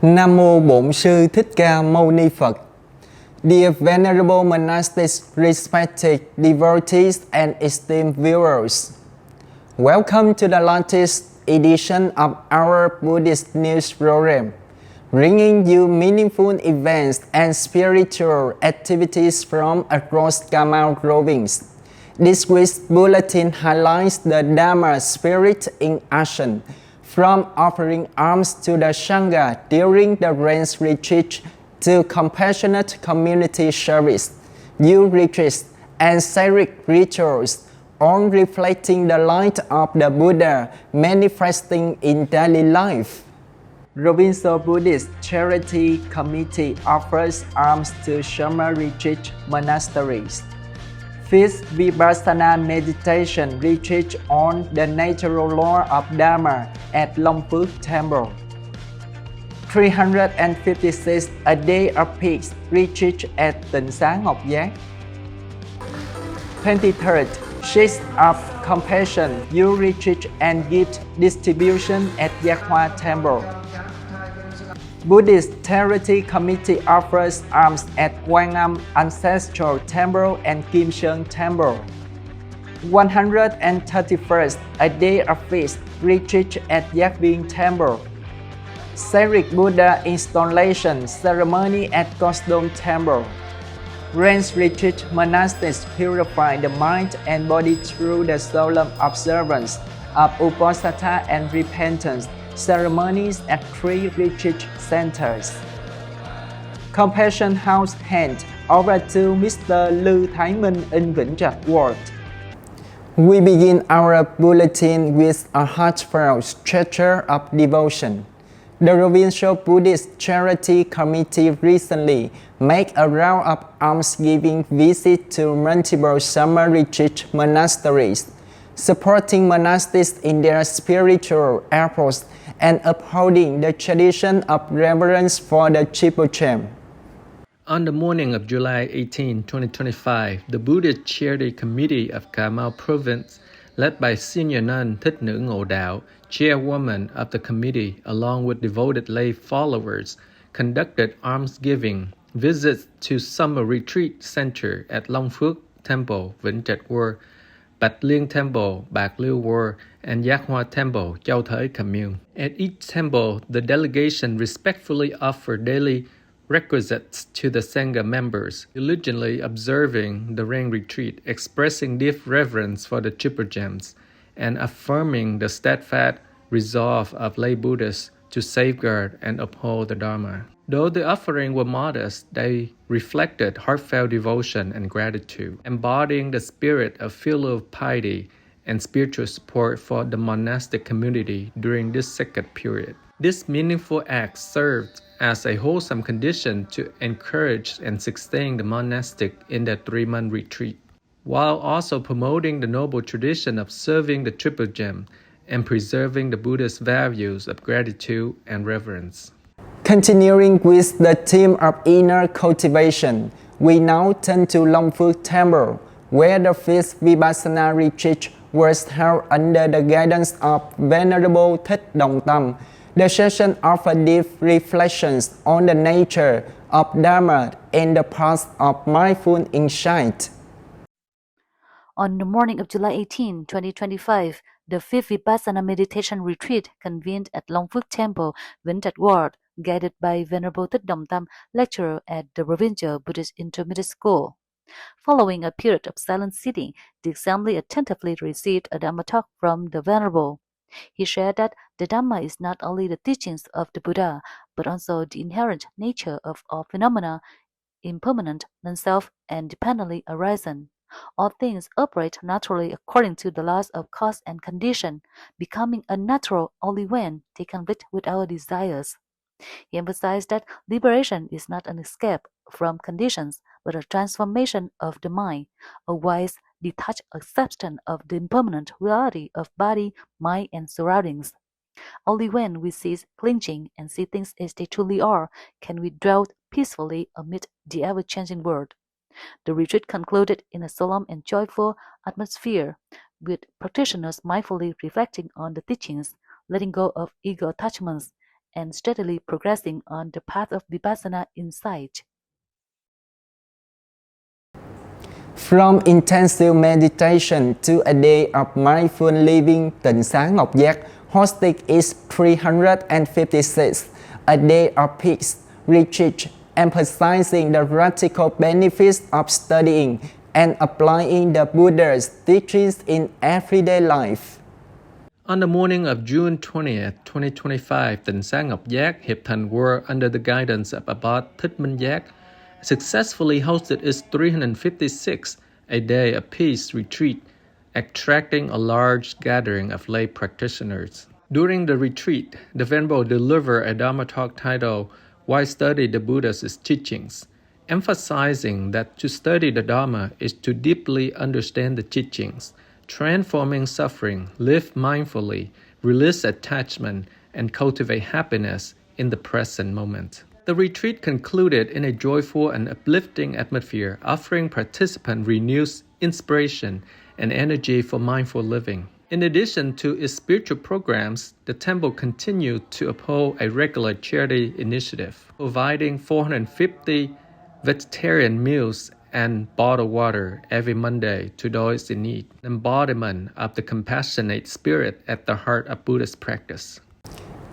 Nam Mô Bổn Sư Thích Ca Mâu Ni Phật. Dear Venerable Monastics, respected devotees and esteemed viewers, welcome to the latest edition of our Buddhist news program, bringing you meaningful events and spiritual activities from across Kamau province. This week's bulletin highlights the Dharma spirit in action, from offering alms to the Sangha during the rains retreat to compassionate community service, youth retreats, and sacred rituals, all reflecting the light of the Buddha manifesting in daily life. Provincial Buddhist Charity Committee offers alms to Sharma retreat monasteries. Fifth Vipassana meditation retreat on the natural law of Dharma at Long Phước Temple. 356 A Day of Peace retreat at Tịnh Xá Ngọc Giác. 23rd Shades of Compassion Youth Retreat and Gift Distribution at Giác Hoa Temple. Buddhist Charity Committee offers alms at Quan Âm Ancestral Temple and Kim Sơn Temple. 131st A Day of Feast retreat at Giác Viên Temple. Sacred Buddha Installation Ceremony at Gosdom Temple. Rains Retreat monastics purify the mind and body through the solemn observance of Obusata and repentance ceremonies at 3 retreat centers. Compassion House hand over to Mr. Lưu Thái Minh in Vĩnh Trạch Ward. We begin our bulletin with a heartfelt gesture of devotion. The Provincial Buddhist Charity Committee recently made a round of almsgiving visit to multiple summer retreat monasteries, supporting monastics in their spiritual efforts and upholding the tradition of reverence for the Triple Gem. On the morning of July 18, 2025, the Buddhist Charity Committee of Cà Mau Province, led by Senior Nun Thích Nữ Ngộ Đạo, chairwoman of the committee, along with devoted lay followers, conducted almsgiving visits to summer retreat center at Long Phước Temple, Vĩnh Trạch World, Bạch Liên Temple, Bạc Liêu World, and Giác Hoa Temple, Châu Thới Commune. At each temple, the delegation respectfully offered daily requisites to the Sangha members, diligently observing the rain retreat, expressing deep reverence for the Triple Gems, and affirming the steadfast resolve of lay Buddhists to safeguard and uphold the Dharma. Though the offering were modest, they reflected heartfelt devotion and gratitude, embodying the spirit of filial piety and spiritual support for the monastic community during this sacred period. This meaningful act served as a wholesome condition to encourage and sustain the monastic in their 3-month retreat, while also promoting the noble tradition of serving the Triple Gem and preserving the Buddhist values of gratitude and reverence. Continuing with the theme of inner cultivation, we now turn to Long Phước Temple, where the 5th Vipassana retreat was held under the guidance of Venerable Thích Đồng Tâm. The session offered deep reflections on the nature of Dharma and the path of mindful insight. On the morning of July 18, 2025, the 5th Vipassana Meditation Retreat convened at Long Phước Temple, Vĩnh Trạch Ward, guided by Venerable Thích Đồng Tâm, lecturer at the Provincial Buddhist Intermediate School. Following a period of silent sitting, the assembly attentively received a Dhamma talk from the Venerable. He shared that the Dhamma is not only the teachings of the Buddha, but also the inherent nature of all phenomena, impermanent, non-self, and dependently arising. All things operate naturally according to the laws of cause and condition, becoming unnatural only when they conflict with our desires. He emphasized that liberation is not an escape from conditions, but a transformation of the mind, a wise, detached acceptance of the impermanent reality of body, mind, and surroundings. Only when we cease clinging and see things as they truly are, can we dwell peacefully amid the ever-changing world. The retreat concluded in a solemn and joyful atmosphere, with practitioners mindfully reflecting on the teachings, letting go of ego attachments, and steadily progressing on the path of Vipassana insight. From intensive meditation to a day of mindful living, Tịnh Xá Ngọc Giác hosted its 356th A Day of Peace retreat, emphasizing the practical benefits of studying and applying the Buddha's teachings in everyday life. On the morning of June 20th, 2025, Tịnh Xá Ngọc Giác, Hiệp Thành World, under the guidance of Abbot Thích Minh Giác, successfully hosted its 356th A Day of Peace retreat, attracting a large gathering of lay practitioners. During the retreat, the Venerable delivered a Dharma talk titled, Why Study the Buddha's Teachings, emphasizing that to study the Dharma is to deeply understand the teachings, transforming suffering, live mindfully, release attachment, and cultivate happiness in the present moment. The retreat concluded in a joyful and uplifting atmosphere, offering participants renewed inspiration and energy for mindful living. In addition to its spiritual programs, the temple continued to uphold a regular charity initiative, providing 450 vegetarian meals and bottled water every Monday to those in need, embodiment of the compassionate spirit at the heart of Buddhist practice.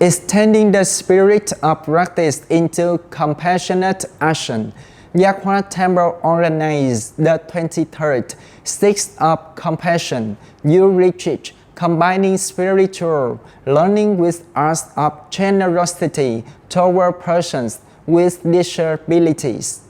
Extending the spirit of practice into compassionate action, Giác Hoa Temple organized the 23rd Sixth of Compassion Youth Retreat, combining spiritual learning with acts of generosity toward persons with disabilities.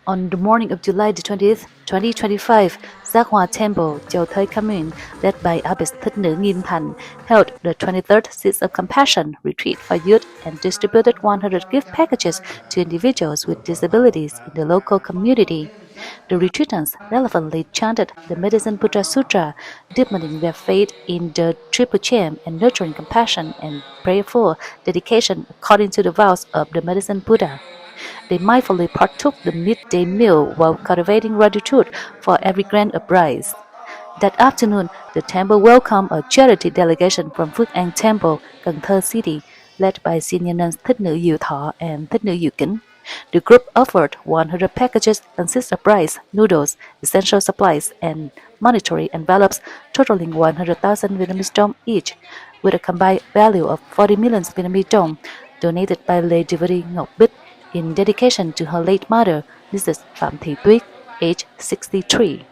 On the morning of July the 20th, 2025, Giác Hoa Temple, Châu Thới Commune, led by Abbess Thích Nữ Nghiêm Thành, held the 23rd Seeds of Compassion retreat for youth and distributed 100 gift packages to individuals with disabilities in the local community. The retreatants relevantly chanted the Medicine Buddha Sutra, deepening their faith in the Triple Chain and nurturing compassion and prayerful dedication according to the vows of the Medicine Buddha. They mindfully partook the midday meal while cultivating gratitude for every grain of rice. That afternoon, the temple welcomed a charity delegation from Phước An Temple, Cần Thơ City, led by senior nuns Thích Nữ Diệu Thọ and Thích Nữ Diệu Kính. The group offered 100 packages consist of rice, noodles, essential supplies, and monetary envelopes totaling 100,000 Vietnamese dong each, with a combined value of 40 million Vietnamese dong, donated by lay devotee Ngọc Bích in dedication to her late mother, Mrs. Phạm Thị Tuyết, age 63.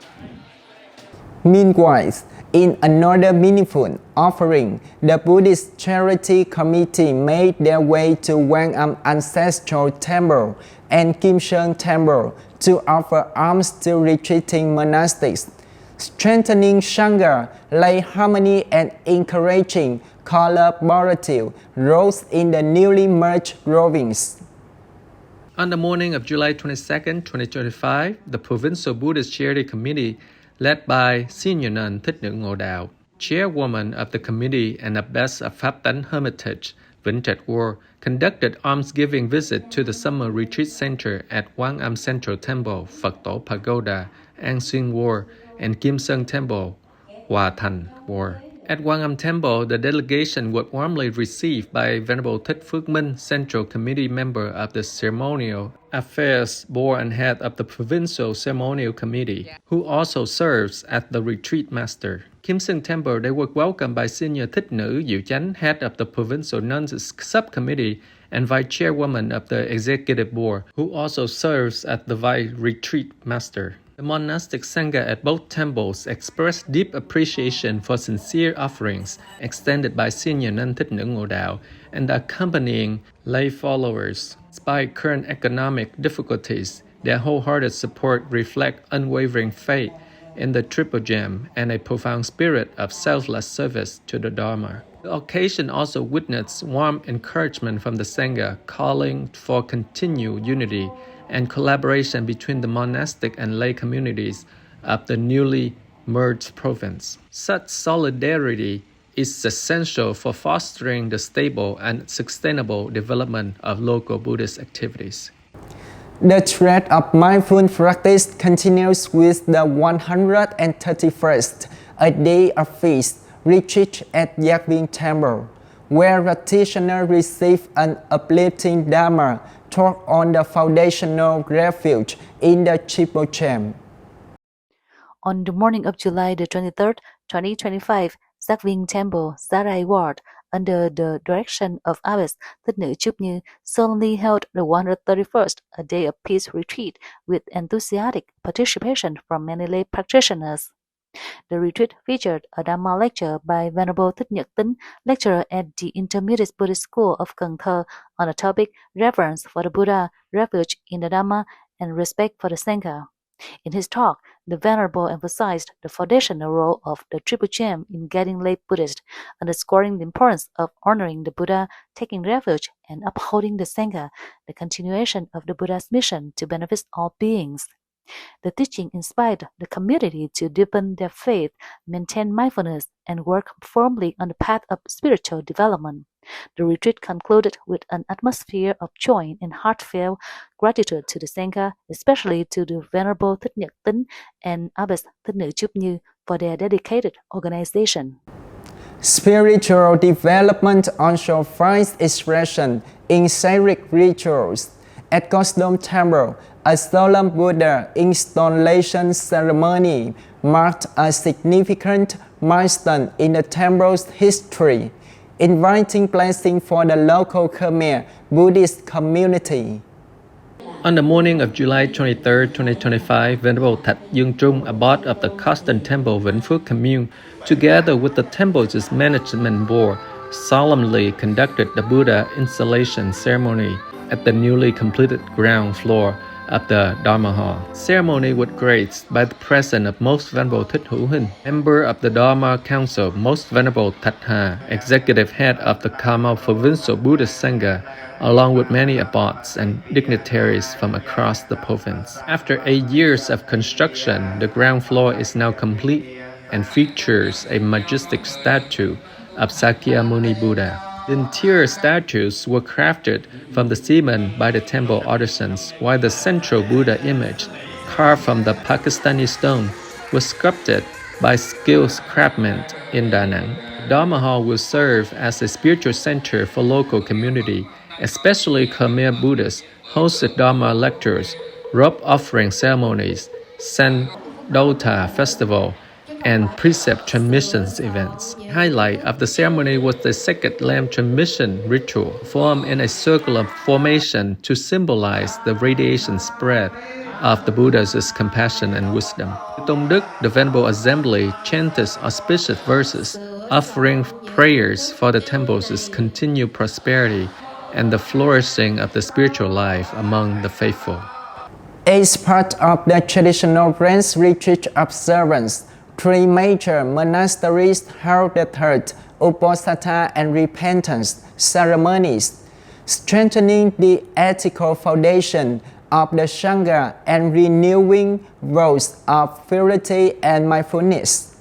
Meanwhile, in another meaningful offering, the Buddhist Charity Committee made their way to Quang Âm Ancestral Temple and Kim Sơn Temple to offer alms to retreating monastics, strengthening Sangha, lay harmony, and encouraging collaborative roles in the newly merged province. On the morning of July 22nd, 2025, the Provincial Buddhist Charity Committee, led by Senior Nun Thích Nữ Ngộ Đạo, Chairwoman of the committee and Abbess of Pháp Tánh Hermitage, Vĩnh Trạch World, conducted almsgiving visit to the Summer Retreat Center at Quang Âm Central Temple, Phật Tổ Pagoda, An Xuyên World, and Kim Sơn Temple, Hòa Thành World. At Quang Âm Temple, the delegation was warmly received by Venerable Thích Phước Minh, Central Committee member of the Ceremonial Affairs Board and head of the Provincial Ceremonial Committee, who also serves as the retreat master. Kim Sơn Temple, they were welcomed by Senior Thích Nữ Diệu Chánh, head of the Provincial Nuns Subcommittee and Vice Chairwoman of the Executive Board, who also serves as the Vice Retreat Master. The monastic Sangha at both temples expressed deep appreciation for sincere offerings extended by Senior Nun Thích Nữ Ngộ Đạo and the accompanying lay followers. Despite current economic difficulties, their wholehearted support reflects unwavering faith in the Triple Gem and a profound spirit of selfless service to the Dharma. The occasion also witnessed warm encouragement from the Sangha, calling for continued unity and collaboration between the monastic and lay communities of the newly merged province. Such solidarity is essential for fostering the stable and sustainable development of local Buddhist activities. The thread of mindful practice continues with the 131st A Day of Feast retreat at Giác Viên Temple, where practitioners receive an uplifting Dharma taught on the foundational refuge in the triple gem. On the morning of July the 23rd, 2025, Giác Viên Temple, Sarai Ward, under the direction of Abbess Thích Nữ Chúc Như, solemnly held the 131st, a day of peace retreat with enthusiastic participation from many lay practitioners. The retreat featured a Dharma lecture by Venerable Thích Nhật Tính, lecturer at the Intermediate Buddhist School of Cần Thơ, on the topic Reverence for the Buddha, Refuge in the Dharma, and Respect for the Sangha. In his talk, the Venerable emphasized the foundational role of the Triple Gem in guiding lay Buddhists, underscoring the importance of honoring the Buddha, taking refuge, and upholding the Sangha, the continuation of the Buddha's mission to benefit all beings. The teaching inspired the community to deepen their faith, maintain mindfulness, and work firmly on the path of spiritual development. The retreat concluded with an atmosphere of joy and heartfelt gratitude to the Sangha, especially to the Venerable Thích Nhật Tính and Abbess Thích Nữ Chúc Như for their dedicated organization. Spiritual development also finds expression in sacred rituals. At Custom Temple, a solemn Buddha installation ceremony marked a significant milestone in the temple's history, inviting blessing for the local Khmer Buddhist community. On the morning of July 23, 2025, Venerable Thạch Dương Trung, abbot of the Custom Temple Vĩnh Phước Commune, together with the temple's management board, solemnly conducted the Buddha installation ceremony at the newly completed ground floor of the Dharma Hall. Ceremony was graced by the presence of Most Venerable Thích Hữu Hình, member of the Dharma Council, Most Venerable Thạch Hà, executive head of the Kamo Provincial Buddhist Sangha, along with many abbots and dignitaries from across the province. After 8 years of construction, the ground floor is now complete and features a majestic statue of Sakyamuni Buddha. The interior statues were crafted from the cement by the temple artisans, while the central Buddha image, carved from the Pakistani stone, was sculpted by skilled craftsmen in Da Nang. Dharma Hall will serve as a spiritual center for local community, especially Khmer Buddhists, hosted Dharma lectures, robe offering ceremonies, Sandota festival, and precept transmissions events. The highlight of the ceremony was the second lamp transmission ritual, formed in a circular formation to symbolize the radiation spread of the Buddha's compassion and wisdom. Tông Đức, the Venerable Assembly, chanted auspicious verses, offering prayers for the temple's continued prosperity and the flourishing of the spiritual life among the faithful. As part of the traditional French retreat observance, 3 major monasteries held the third Obusata and repentance ceremonies, strengthening the ethical foundation of the Sangha and renewing vows of purity and mindfulness.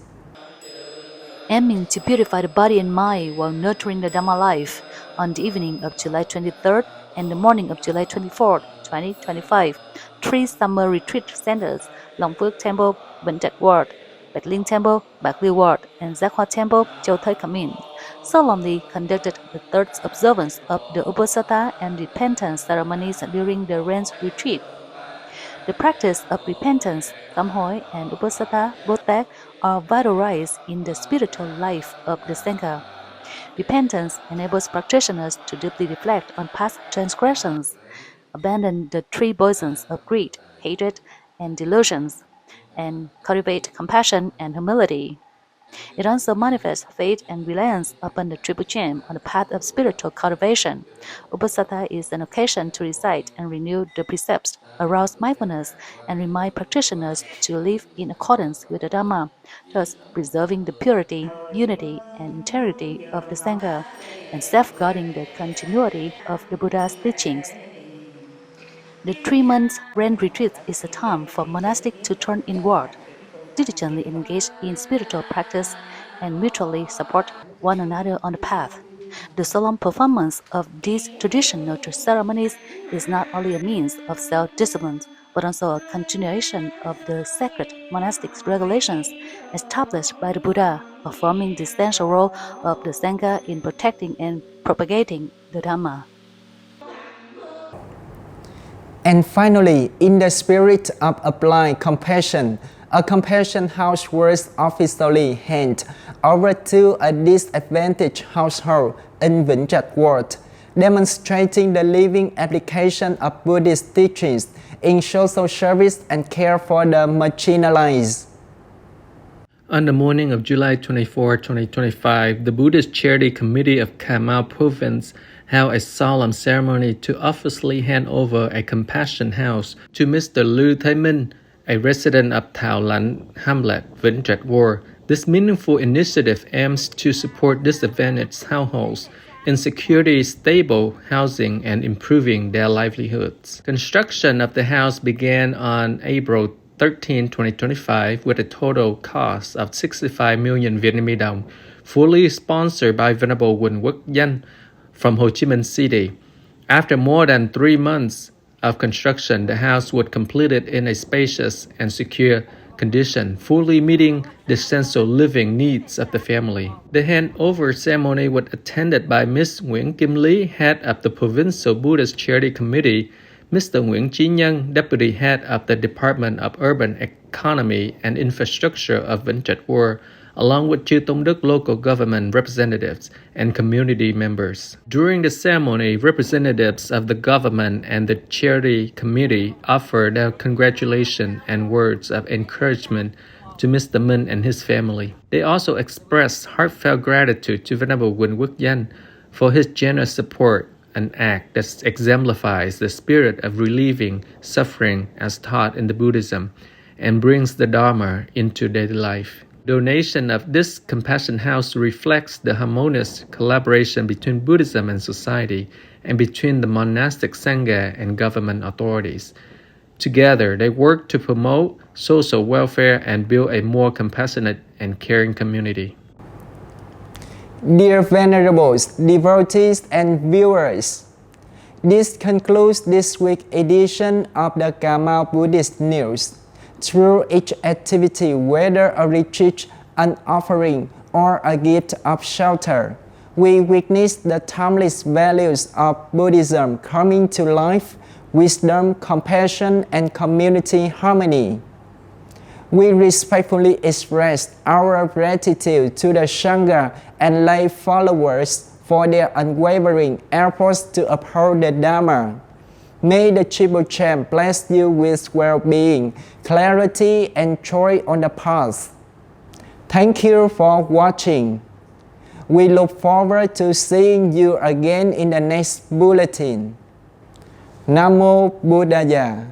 Aiming to purify the body and mind while nurturing the Dhamma life, on the evening of July 23rd and the morning of July 24th, 2025, 3 summer retreat centers, Long Phước Temple, Vĩnh Trạch Ward, Bạch Linh Temple, Bạc Liêu Ward, and Giác Hoa Temple, Châu Thới Commune, solemnly conducted the third observance of the Obusata and repentance ceremonies during the rains retreat. The practice of repentance, sám hối, and Obusata, Bồ-Tát, are vitalized in the spiritual life of the Sangha. Repentance enables practitioners to deeply reflect on past transgressions, abandon the 3 poisons of greed, hatred, and delusions, and cultivate compassion and humility. It also manifests faith and reliance upon the Triple Gem on the path of spiritual cultivation. Obusata is an occasion to recite and renew the precepts, arouse mindfulness, and remind practitioners to live in accordance with the Dhamma, thus preserving the purity, unity, and integrity of the Sangha, and safeguarding the continuity of the Buddha's teachings. The 3-month rain retreat is a time for monastics to turn inward, diligently engage in spiritual practice, and mutually support one another on the path. The solemn performance of these traditional ceremonies is not only a means of self-discipline, but also a continuation of the sacred monastic regulations established by the Buddha, performing the essential role of the Sangha in protecting and propagating the Dhamma. And finally, in the spirit of applied compassion, a compassion house was officially handed over to a disadvantaged household in Vĩnh Trạch Ward, demonstrating the living application of Buddhist teachings in social service and care for the marginalized. On the morning of July 24, 2025, the Buddhist Charity Committee of Cà Province held a solemn ceremony to officially hand over a compassion house to Mr. Lưu Thái Minh, a resident of Thảo Lánh Hamlet, Vĩnh Trạch Ward. This meaningful initiative aims to support disadvantaged households in securing stable housing and improving their livelihoods. Construction of the house began on April 13, 2025, with a total cost of 65 million Vietnamese đồng, fully sponsored by Venerable Quỳnh Quốc Danh from Ho Chi Minh City. After more than 3 months of construction, the house was completed in a spacious and secure condition, fully meeting the essential living needs of the family. The handover ceremony was attended by Ms. Nguyễn Kim Lý, head of the Provincial Buddhist Charity Committee, Mr. Nguyễn Chí Nhân, Deputy Head of the Department of Urban Economy and Infrastructure of Vĩnh Trạch Ward, along with Chư Tôn Đức local government representatives and community members. During the ceremony, representatives of the government and the charity committee offered their congratulations and words of encouragement to Mr. Minh and his family. They also expressed heartfelt gratitude to Venerable Quỳnh Quốc Danh for his generous support, an act that exemplifies the spirit of relieving suffering as taught in the Buddhism and brings the Dharma into daily life. Donation of this compassion house reflects the harmonious collaboration between Buddhism and society and between the monastic Sangha and government authorities. Together, they work to promote social welfare and build a more compassionate and caring community. Dear Venerables, devotees and viewers, this concludes this week's edition of the Cà Buddhist News. Through each activity, whether a retreat, an offering, or a gift of shelter, we witness the timeless values of Buddhism coming to life: wisdom, compassion, and community harmony. We respectfully express our gratitude to the Sangha and lay followers for their unwavering efforts to uphold the Dharma. May the Triple Champ bless you with well-being, clarity, and joy on the path. Thank you for watching. We look forward to seeing you again in the next bulletin. Nam Mô Buddhaya.